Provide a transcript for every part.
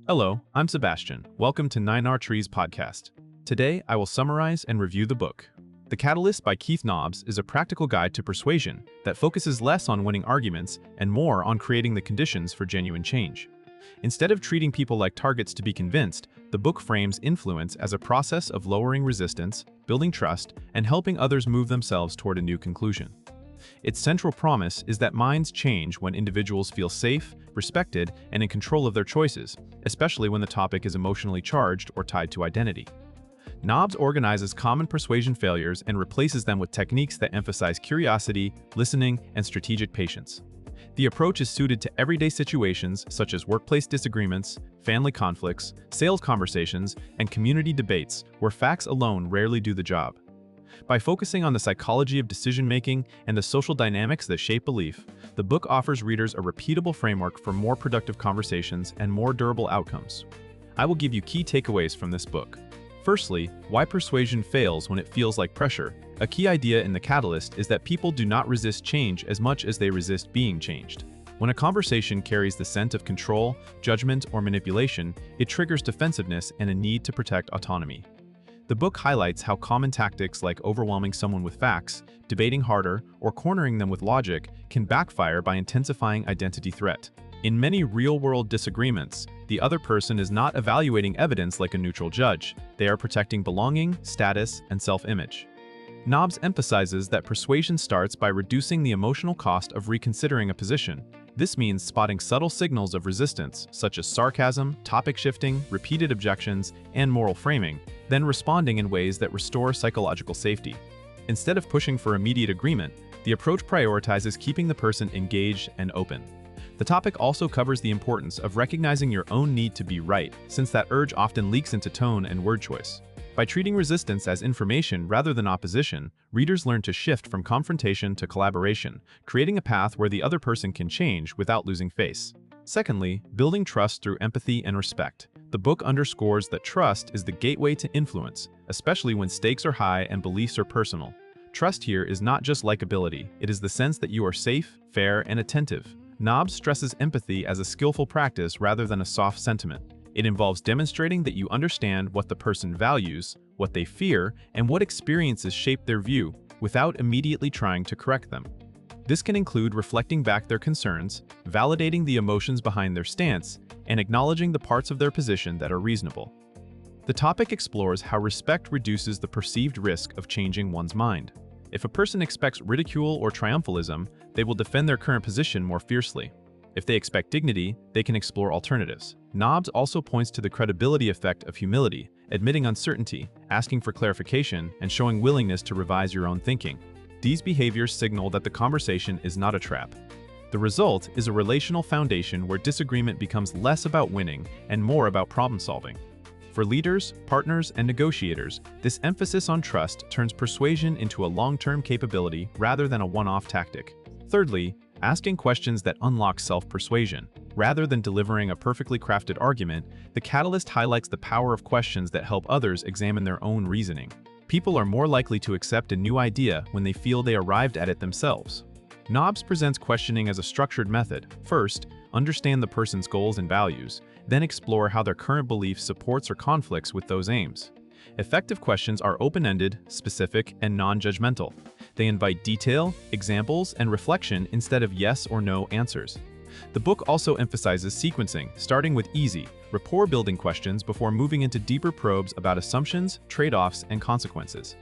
Hello, I'm Sebastian. Welcome to 9R Trees podcast. Today, I will summarize and review the book. The Catalyst by Keith Nobbs is a practical guide to persuasion that focuses less on winning arguments and more on creating the conditions for genuine change. Instead of treating people like targets to be convinced, the book frames influence as a process of lowering resistance, building trust, and helping others move themselves toward a new conclusion. Its central promise is that minds change when individuals feel safe, respected, and in control of their choices, especially when the topic is emotionally charged or tied to identity. Nobbs organizes common persuasion failures and replaces them with techniques that emphasize curiosity, listening, and strategic patience. The approach is suited to everyday situations such as workplace disagreements, family conflicts, sales conversations, and community debates where facts alone rarely do the job. By focusing on the psychology of decision-making and the social dynamics that shape belief, the book offers readers a repeatable framework for more productive conversations and more durable outcomes. I will give you key takeaways from this book. Firstly, why persuasion fails when it feels like pressure. A key idea in The Catalyst is that people do not resist change as much as they resist being changed. When a conversation carries the scent of control, judgment, or manipulation, it triggers defensiveness and a need to protect autonomy. The book highlights how common tactics like overwhelming someone with facts, debating harder, or cornering them with logic can backfire by intensifying identity threat. In many real-world disagreements, the other person is not evaluating evidence like a neutral judge. They are protecting belonging, status, and self-image. Nobbs emphasizes that persuasion starts by reducing the emotional cost of reconsidering a position. This means spotting subtle signals of resistance, such as sarcasm, topic shifting, repeated objections, and moral framing, then responding in ways that restore psychological safety. Instead of pushing for immediate agreement, the approach prioritizes keeping the person engaged and open. The topic also covers the importance of recognizing your own need to be right, since that urge often leaks into tone and word choice. By treating resistance as information rather than opposition, readers learn to shift from confrontation to collaboration, creating a path where the other person can change without losing face. Secondly, building trust through empathy and respect. The book underscores that trust is the gateway to influence, especially when stakes are high and beliefs are personal. Trust here is not just likability, it is the sense that you are safe, fair, and attentive. Nobbs stresses empathy as a skillful practice rather than a soft sentiment. It involves demonstrating that you understand what the person values, what they fear, and what experiences shape their view, without immediately trying to correct them. This can include reflecting back their concerns, validating the emotions behind their stance, and acknowledging the parts of their position that are reasonable. The topic explores how respect reduces the perceived risk of changing one's mind. If a person expects ridicule or triumphalism, they will defend their current position more fiercely. If they expect dignity, they can explore alternatives. Nobbs also points to the credibility effect of humility, admitting uncertainty, asking for clarification, and showing willingness to revise your own thinking. These behaviors signal that the conversation is not a trap. The result is a relational foundation where disagreement becomes less about winning and more about problem solving. For leaders, partners, and negotiators, this emphasis on trust turns persuasion into a long-term capability rather than a one-off tactic. Thirdly, asking questions that unlock self-persuasion. Rather than delivering a perfectly crafted argument, The Catalyst highlights the power of questions that help others examine their own reasoning. People are more likely to accept a new idea when they feel they arrived at it themselves. Nobbs presents questioning as a structured method. First, understand the person's goals and values, then explore how their current belief supports or conflicts with those aims. Effective questions are open-ended, specific, and non-judgmental. They invite detail, examples, and reflection instead of yes or no answers. The book also emphasizes sequencing, starting with easy, rapport-building questions before moving into deeper probes about assumptions, trade-offs, and consequences.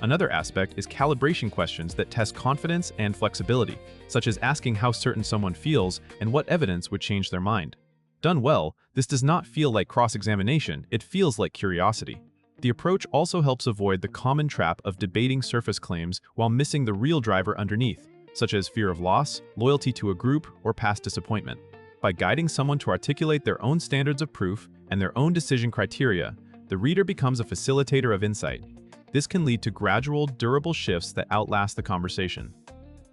Another aspect is calibration questions that test confidence and flexibility, such as asking how certain someone feels and what evidence would change their mind. Done well, this does not feel like cross-examination, it feels like curiosity. The approach also helps avoid the common trap of debating surface claims while missing the real driver underneath, such as fear of loss, loyalty to a group, or past disappointment. By guiding someone to articulate their own standards of proof and their own decision criteria, the reader becomes a facilitator of insight. This can lead to gradual, durable shifts that outlast the conversation.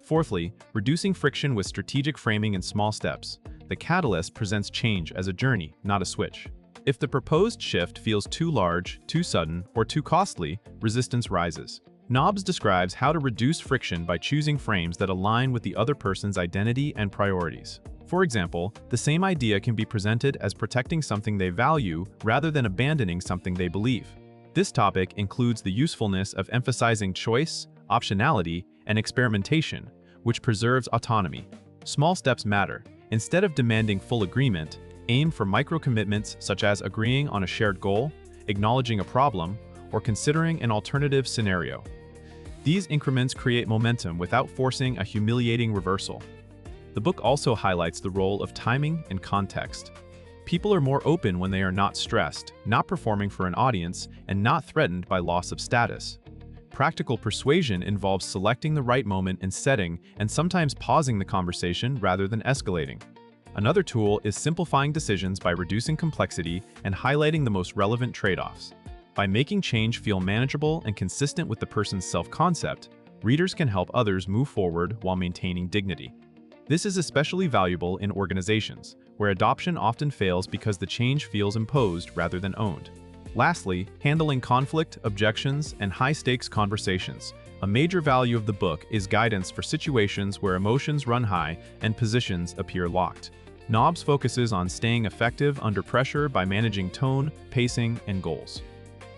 Fourthly, reducing friction with strategic framing in small steps. The Catalyst presents change as a journey, not a switch. If the proposed shift feels too large, too sudden, or too costly, resistance rises. Nobbs describes how to reduce friction by choosing frames that align with the other person's identity and priorities. For example, the same idea can be presented as protecting something they value rather than abandoning something they believe. This topic includes the usefulness of emphasizing choice, optionality, and experimentation, which preserves autonomy. Small steps matter. Instead of demanding full agreement, aim for micro-commitments such as agreeing on a shared goal, acknowledging a problem, or considering an alternative scenario. These increments create momentum without forcing a humiliating reversal. The book also highlights the role of timing and context. People are more open when they are not stressed, not performing for an audience, and not threatened by loss of status. Practical persuasion involves selecting the right moment and setting, and sometimes pausing the conversation rather than escalating. Another tool is simplifying decisions by reducing complexity and highlighting the most relevant trade-offs. By making change feel manageable and consistent with the person's self-concept, readers can help others move forward while maintaining dignity. This is especially valuable in organizations, where adoption often fails because the change feels imposed rather than owned. Lastly, handling conflict, objections, and high-stakes conversations. A major value of the book is guidance for situations where emotions run high and positions appear locked. Nobbs focuses on staying effective under pressure by managing tone, pacing, and goals.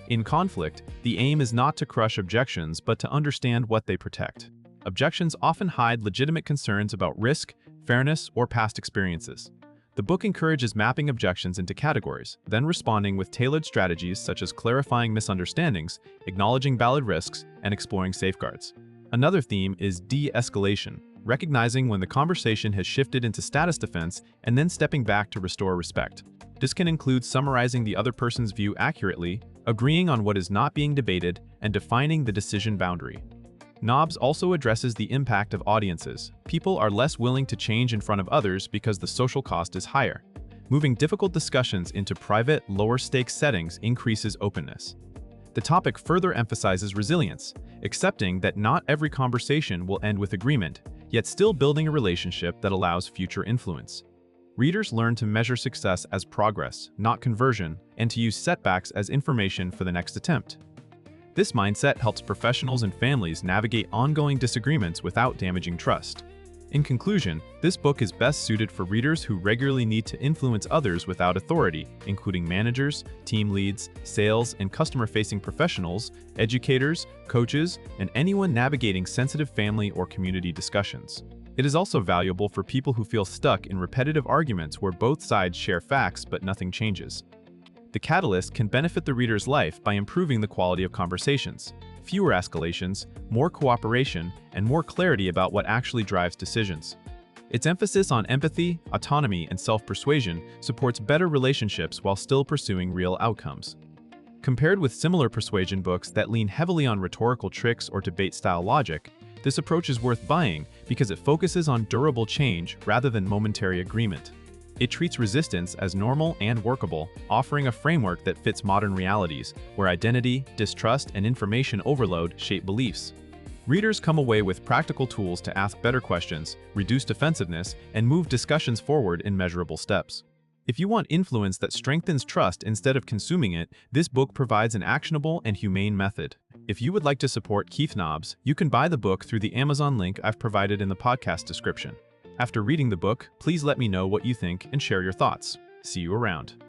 In conflict, the aim is not to crush objections but to understand what they protect. Objections often hide legitimate concerns about risk, fairness, or past experiences. The book encourages mapping objections into categories, then responding with tailored strategies such as clarifying misunderstandings, acknowledging valid risks, and exploring safeguards. Another theme is de-escalation, recognizing when the conversation has shifted into status defense and then stepping back to restore respect. This can include summarizing the other person's view accurately, agreeing on what is not being debated, and defining the decision boundary. Nobbs also addresses the impact of audiences. People are less willing to change in front of others because the social cost is higher. Moving difficult discussions into private, lower-stakes settings increases openness. The topic further emphasizes resilience, accepting that not every conversation will end with agreement, yet still building a relationship that allows future influence. Readers learn to measure success as progress, not conversion, and to use setbacks as information for the next attempt. This mindset helps professionals and families navigate ongoing disagreements without damaging trust. In conclusion, this book is best suited for readers who regularly need to influence others without authority, including managers, team leads, sales and customer-facing professionals, educators, coaches, and anyone navigating sensitive family or community discussions. It is also valuable for people who feel stuck in repetitive arguments where both sides share facts but nothing changes. The catalyst can benefit the reader's life by improving the quality of conversations, fewer escalations, more cooperation, and more clarity about what actually drives decisions. Its emphasis on empathy, autonomy, and self-persuasion supports better relationships while still pursuing real outcomes. Compared with similar persuasion books that lean heavily on rhetorical tricks or debate-style logic, this approach is worth buying because it focuses on durable change rather than momentary agreement. It treats resistance as normal and workable, offering a framework that fits modern realities, where identity, distrust, and information overload shape beliefs. Readers come away with practical tools to ask better questions, reduce defensiveness, and move discussions forward in measurable steps. If you want influence that strengthens trust instead of consuming it, this book provides an actionable and humane method. If you would like to support Keith Nobbs, you can buy the book through the Amazon link I've provided in the podcast description. After reading the book, please let me know what you think and share your thoughts. See you around.